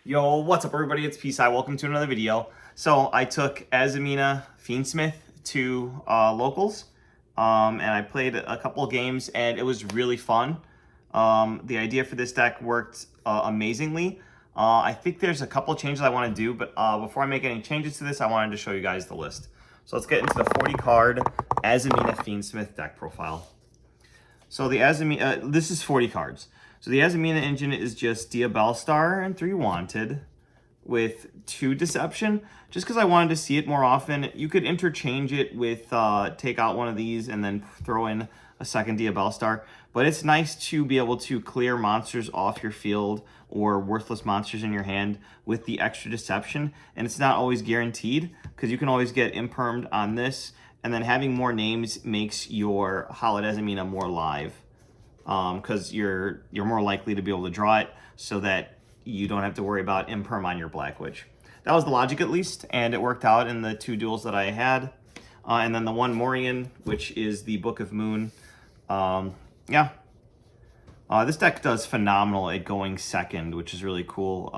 Yo, what's up everybody? It's Peace-Eye. Welcome to another video. So I took Azamina Fiendsmith to locals, and I played a couple of games, and it was really fun. The idea for this deck worked amazingly. I think there's a couple of changes I want to do, but before I make any changes to this, I wanted to show you guys the list. So let's get into the 40 card Azamina Fiendsmith deck profile. So the Azamina, this is 40 cards. So the Azamina engine is just Diabellstar and 3 Wanted with 2 Deception. Just because I wanted to see it more often, you could interchange it with take out one of these and then throw in a second Diabellstar. But it's nice to be able to clear monsters off your field or worthless monsters in your hand with the extra Deception. And it's not always guaranteed because you can always get impermed on this. And then having more names makes your Hallowed Azamina more live. Because you're more likely to be able to draw it so that you don't have to worry about imperm on your Black Witch. That was the logic at least, and it worked out in the 2 duels that I had. And then the one Morian, which is the Book of Moon. This deck does phenomenal at going second, which is really cool.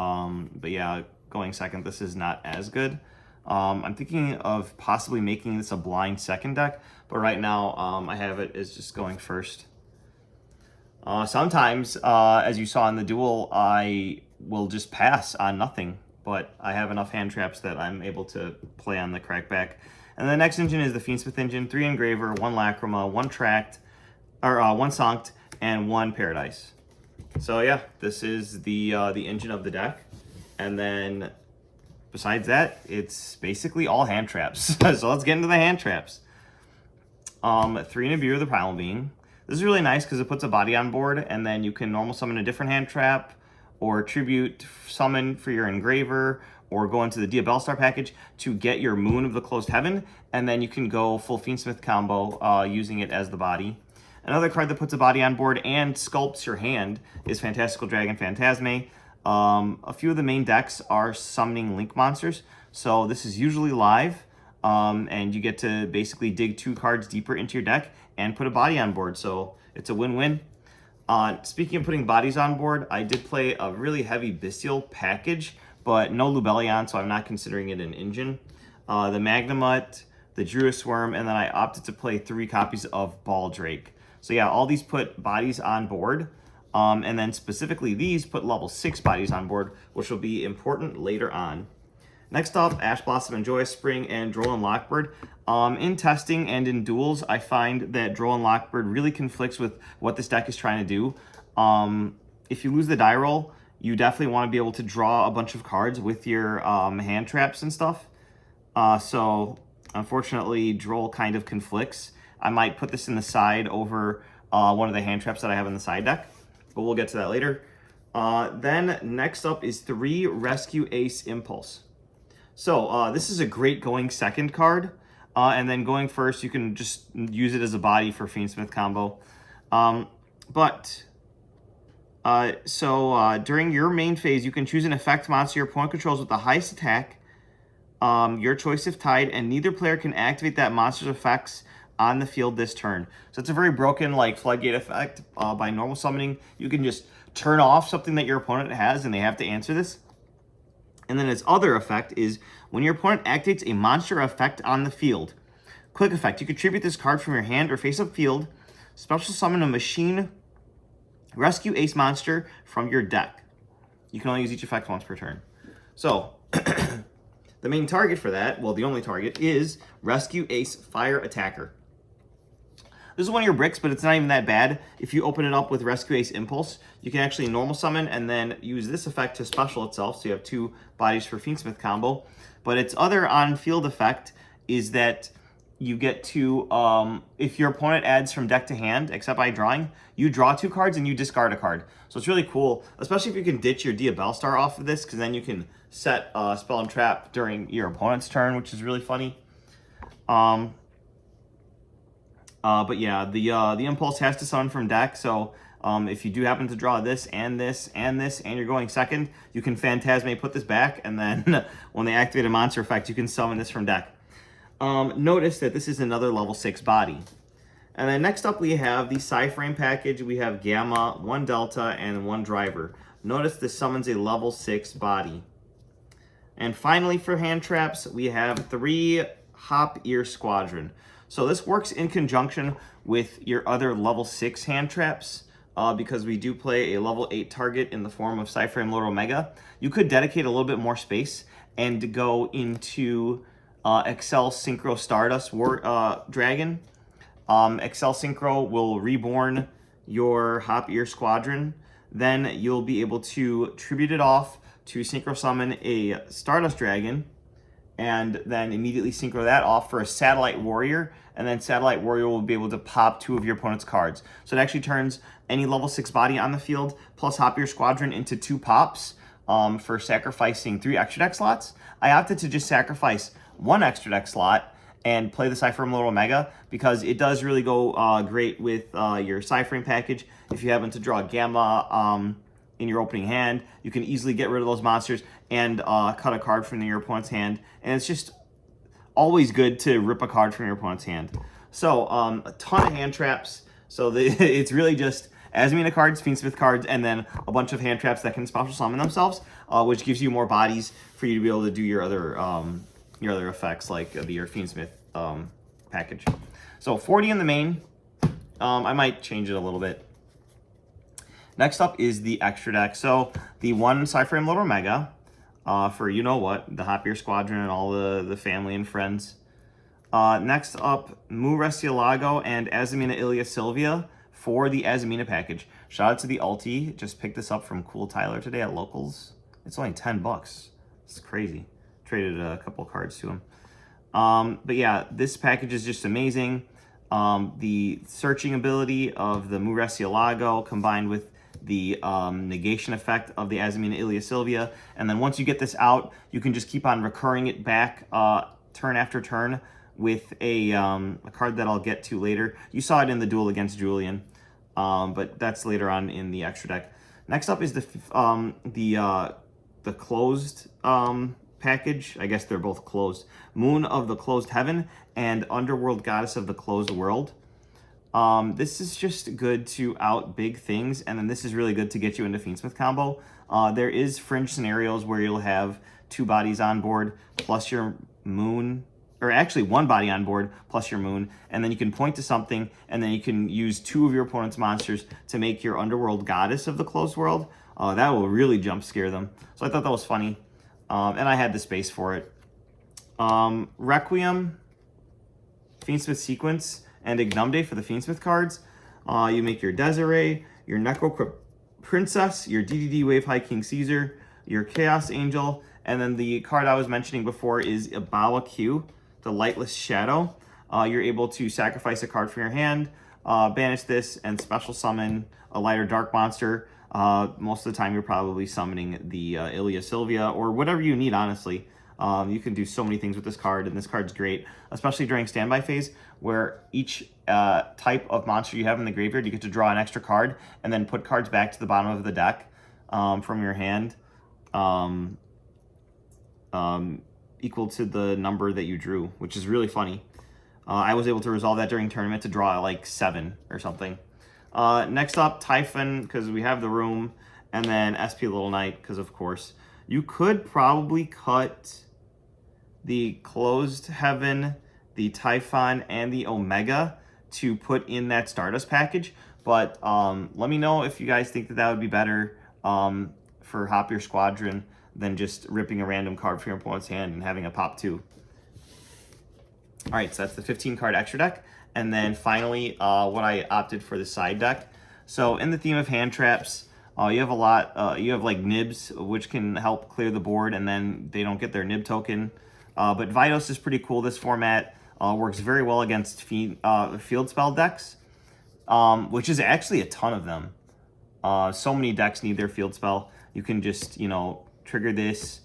But yeah, going second, this is not as good. I'm thinking of possibly making this a blind second deck, but right now I have it as just going first. Sometimes, as you saw in the duel, I will just pass on nothing, but I have enough hand traps that I'm able to play on the crackback. And the next engine is the Fiendsmith engine, 3 Engraver, 1 Lacrima, 1 Tract, or 1 Sanct, and 1 Paradise. So yeah, this is the engine of the deck. And then besides that, it's basically all hand traps. So let's get into the hand traps. 3 Nibiru, the Primal Being. This is really nice because it puts a body on board, and then you can normal summon a different hand trap, or tribute summon for your Engraver, or go into the Diabellstar package to get your Moon of the Closed Heaven, and then you can go full Fiendsmith combo using it as the body. Another card that puts a body on board and sculpts your hand is Fantastical Dragon Phantasme. A few of the main decks are summoning Link monsters, so this is usually live. And you get to basically dig 2 cards deeper into your deck and put a body on board, so it's a win-win. Speaking of putting bodies on board, I did play a really heavy Bestial package, but no Lubellion, so I'm not considering it an engine. The Magnamut, the Druis Worm, and then I opted to play 3 copies of Baldrake. So yeah, all these put bodies on board, and then specifically these put level 6 bodies on board, which will be important later on. Next up, Ash Blossom and Joyous Spring and Droll and Lockbird. In testing and in duels, I find that Droll and Lockbird really conflicts with what this deck is trying to do. If you lose the die roll, you definitely want to be able to draw a bunch of cards with your hand traps and stuff. So, unfortunately, Droll kind of conflicts. I might put this in the side over one of the hand traps that I have in the side deck, but we'll get to that later. Then, next up is 3 Rescue Ace Impulse. So this is a great going second card, and then going first, you can just use it as a body for Fiendsmith combo. During your main phase, you can choose an effect monster your opponent controls with the highest attack, your choice if tied, and neither player can activate that monster's effects on the field this turn. So it's a very broken like floodgate effect. By normal summoning, you can just turn off something that your opponent has, and they have to answer this. And then its other effect is when your opponent activates a monster effect on the field. Quick effect, you contribute this card from your hand or face-up field, special summon a machine rescue ace monster from your deck. You can only use each effect once per turn. So, the main target for that, well, the only target, is Rescue Ace Fire Attacker. This is one of your bricks, but it's not even that bad. If you open it up with Rescue Ace Impulse, you can actually normal summon and then use this effect to special itself, so you have 2 bodies for Fiendsmith combo. But its other on-field effect is that you get to, if your opponent adds from deck to hand, except by drawing, you draw 2 cards and you discard a card. So it's really cool, especially if you can ditch your Diabellstar off of this, because then you can set Spell and Trap during your opponent's turn, which is really funny. But yeah, the Impulse has to summon from deck, so if you do happen to draw this and this and this, and you're going second, you can Phantasme, put this back, and then when they activate a monster effect, you can summon this from deck. Notice that this is another level 6 body. And then next up we have the Psy-Frame package. We have Gamma, 1 Delta, and 1 Driver. Notice this summons a level 6 body. And finally for hand traps, we have 3 Hop Ear Squadron. So this works in conjunction with your other level 6 hand traps because we do play a level 8 target in the form of Cyframe Lord Omega. You could dedicate a little bit more space and go into Excel Synchro Stardust Dragon. Excel Synchro will reborn your Hop Ear Squadron. Then you'll be able to tribute it off to synchro summon a Stardust Dragon, and then immediately synchro that off for a Satellite Warrior, and then Satellite Warrior will be able to pop 2 of your opponent's cards. So it actually turns any level 6 body on the field plus Hop Ear Squadron into 2 pops for sacrificing 3 extra deck slots. I opted to just sacrifice 1 extra deck slot and play the Cyframe Lord Omega because it does really go great with your Cyframe package. If you happen to draw Gamma in your opening hand, you can easily get rid of those monsters and cut a card from your opponent's hand. And it's just always good to rip a card from your opponent's hand. So a ton of hand traps. So it's really just Azamina cards, Fiendsmith cards, and then a bunch of hand traps that can special summon themselves, which gives you more bodies for you to be able to do your other effects like the Ear Fiendsmith package. So 40 in the main. I might change it a little bit. Next up is the extra deck. So the 1 Cyframe Lord Omega for you know what, the Hop Ear Squadron and all the family and friends. Next up, Murcielago and Azamina Ilia Sylvia for the Azamina package. Shout out to the Ulti. Just picked this up from Cool Tyler today at Locals. It's only $10. It's crazy. Traded a couple cards to him. But yeah, this package is just amazing. The searching ability of the Murcielago combined with the negation effect of the Azamina Ilia Sylvia. And then once you get this out, you can just keep on recurring it back turn after turn with a card that I'll get to later. You saw it in the duel against Julian, but that's later on in the extra deck. Next up is the closed package. I guess they're both closed. Moon of the Closed Heaven and Underworld Goddess of the Closed World. This is just good to out big things, and then this is really good to get you into Fiendsmith combo. There is fringe scenarios where you'll have 2 bodies on board plus your moon, or actually 1 body on board plus your moon, and then you can point to something, and then you can use 2 of your opponent's monsters to make your Underworld Goddess of the Closed World. That will really jump scare them. So I thought that was funny, and I had the space for it. Requiem, Fiendsmith Sequence, and Ignumde for the Fiendsmith cards. You make your Desiree, your Necro Princess, your DDD Wave High King Caesar, your Chaos Angel, and then the card I was mentioning before is Ibawa Q, the Lightless Shadow. You're able to sacrifice a card from your hand, banish this, and special summon a light or dark monster. Most of the time you're probably summoning the Ilia Sylvia or whatever you need, honestly. You can do so many things with this card, and this card's great, especially during standby phase, where each type of monster you have in the graveyard, you get to draw an extra card, and then put cards back to the bottom of the deck from your hand, equal to the number that you drew, which is really funny. I was able to resolve that during tournament to draw like 7 or something. Next up, Typhon, because we have the room, and then SP Little Knight, because of course. You could probably cut the Closed Heaven, the Typhon, and the Omega to put in that Stardust package, but let me know if you guys think that that would be better for Hop Ear Squadron than just ripping a random card from your opponent's hand and having a pop 2. All right, so that's the 15 card extra deck. And then finally, what I opted for the side deck. So in the theme of hand traps, you have a lot, you have like nibs, which can help clear the board, and then they don't get their nib token. But Vidos is pretty cool. This format works very well against field spell decks, which is actually a ton of them. So many decks need their field spell. You can just, trigger this.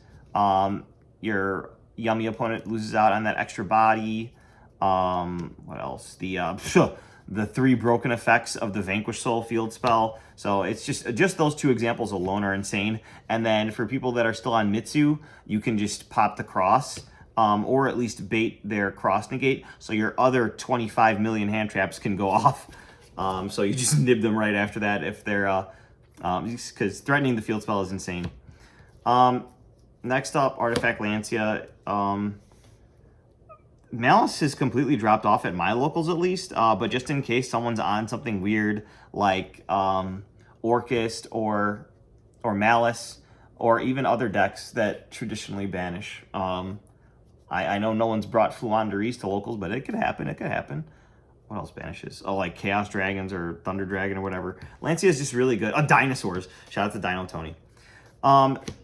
Your yummy opponent loses out on that extra body. What else? The 3 broken effects of the Vanquish Soul field spell. So it's just those 2 examples alone are insane. And then for people that are still on Mitsu, you can just pop the cross, or at least bait their cross negate, so your other 25 million hand traps can go off. So you just nib them right after that if they're because threatening the field spell is insane. Next up, Artifact Lancia. Malice has completely dropped off at my locals at least, but just in case someone's on something weird like Orchist or Malice, or even other decks that traditionally banish. I know no one's brought Fluanderies to locals, but it could happen. It could happen. What else banishes? Oh, like Chaos Dragons or Thunder Dragon or whatever. Lancia is just really good. Dinosaurs. Shout out to Dino Tony.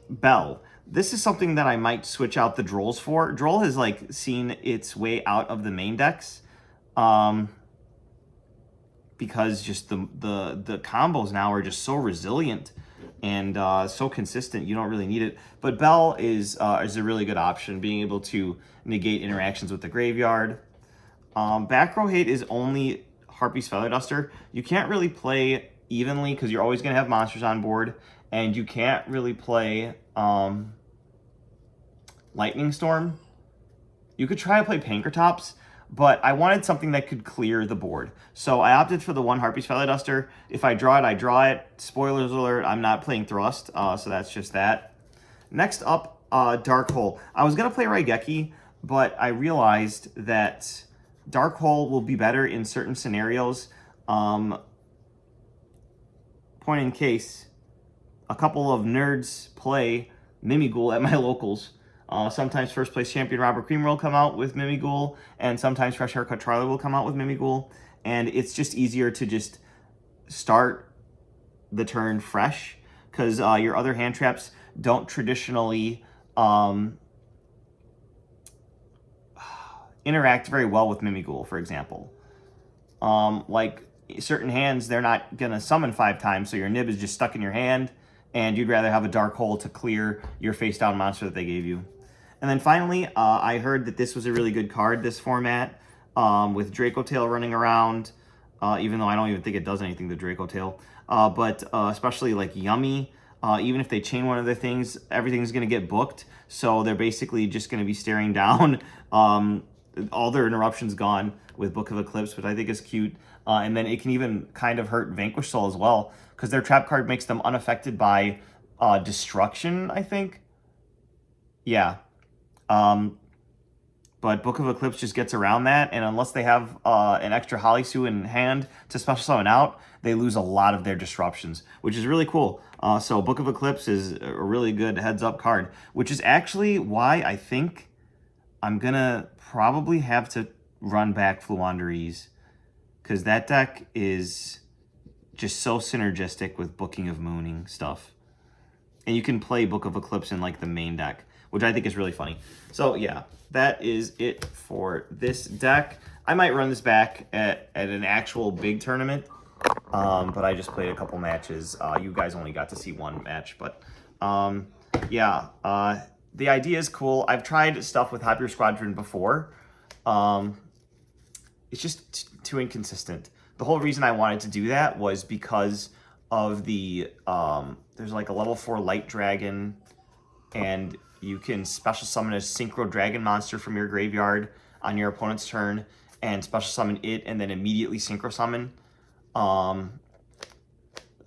Bell. This is something that I might switch out the Drolls for. Droll has like seen its way out of the main decks, because just the combos now are just so resilient and so consistent. You don't really need it. But Bell is a really good option, being able to negate interactions with the graveyard. Back row hate is only Harpy's Feather Duster. You can't really play evenly because you're always going to have monsters on board, and you can't really play Lightning Storm. You could try to play Pankratops, but I wanted something that could clear the board. So I opted for the one Harpy's Feather Duster. If I draw it, I draw it. Spoilers alert, I'm not playing Thrust, so that's just that. Next up, Dark Hole. I was going to play Raigeki, but I realized that Dark Hole will be better in certain scenarios. Point in case, a couple of nerds play Mimighoul at my locals. Sometimes first place champion Robert Creamer will come out with Mimighoul, and sometimes Fresh Haircut Charlie will come out with Mimighoul, and it's just easier to just start the turn fresh, because your other hand traps don't traditionally interact very well with Mimighoul, for example. Like certain hands, they're not going to summon 5 times, so your nib is just stuck in your hand, and you'd rather have a Dark Hole to clear your face-down monster that they gave you. And then finally, I heard that this was a really good card, this format, with Draco Tail running around, even though I don't even think it does anything to Draco Tail. But especially like Yummy, even if they chain one of their things, everything's going to get booked. So they're basically just going to be staring down. All their interruptions gone with Book of Eclipse, which I think is cute. And then it can even kind of hurt Vanquish Soul as well, because their trap card makes them unaffected by destruction, I think. Yeah. But Book of Eclipse just gets around that, and unless they have an extra Halisu in hand to special summon out, they lose a lot of their disruptions, which is really cool. So Book of Eclipse is a really good heads-up card, which is actually why I think I'm going to probably have to run back Fluanderies, because that deck is just so synergistic with Booking of Mooning stuff. And you can play Book of Eclipse in like the main deck, which I think is really funny. So yeah, that is it for this deck. I might run this back at an actual big tournament, but I just played a couple matches. You guys only got to see one match, but yeah, the idea is cool. I've tried stuff with Ear Squadron before. It's just too inconsistent. The whole reason I wanted to do that was because of the, there's like a level 4 Light Dragon, and you can special summon a Synchro Dragon monster from your graveyard on your opponent's turn, and special summon it, and then immediately Synchro Summon.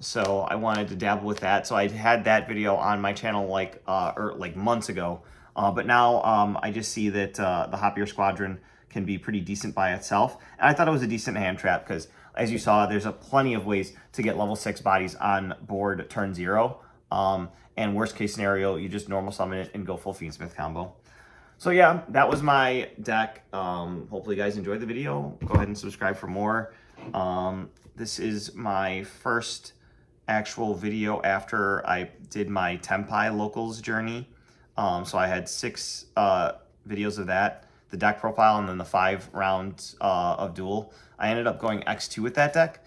So I wanted to dabble with that. So I had that video on my channel like months ago. But now I just see that the Ear Squadron can be pretty decent by itself. And I thought it was a decent hand trap because, as you saw, there's plenty of ways to get level 6 bodies on board turn 0. And worst case scenario, you just normal summon it and go full Fiendsmith combo. So yeah, that was my deck. Hopefully you guys enjoyed the video. Go ahead and subscribe for more. This is my first actual video after I did my Tempai locals journey. So I had 6 videos of that, the deck profile, and then the 5 rounds of duel. I ended up going X2 with that deck.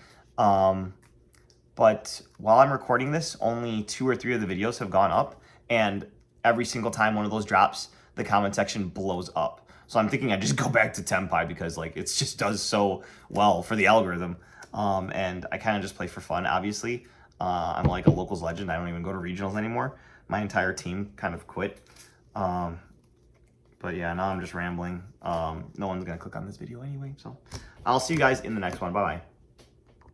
But while I'm recording this, only 2 or 3 of the videos have gone up, and every single time one of those drops, the comment section blows up. So I'm thinking I just go back to Tempai because like it just does so well for the algorithm. And I kind of just play for fun, obviously. I'm like a locals legend. I don't even go to regionals anymore. My entire team kind of quit. But yeah, now I'm just rambling. No one's going to click on this video anyway. So I'll see you guys in the next one. Bye-bye.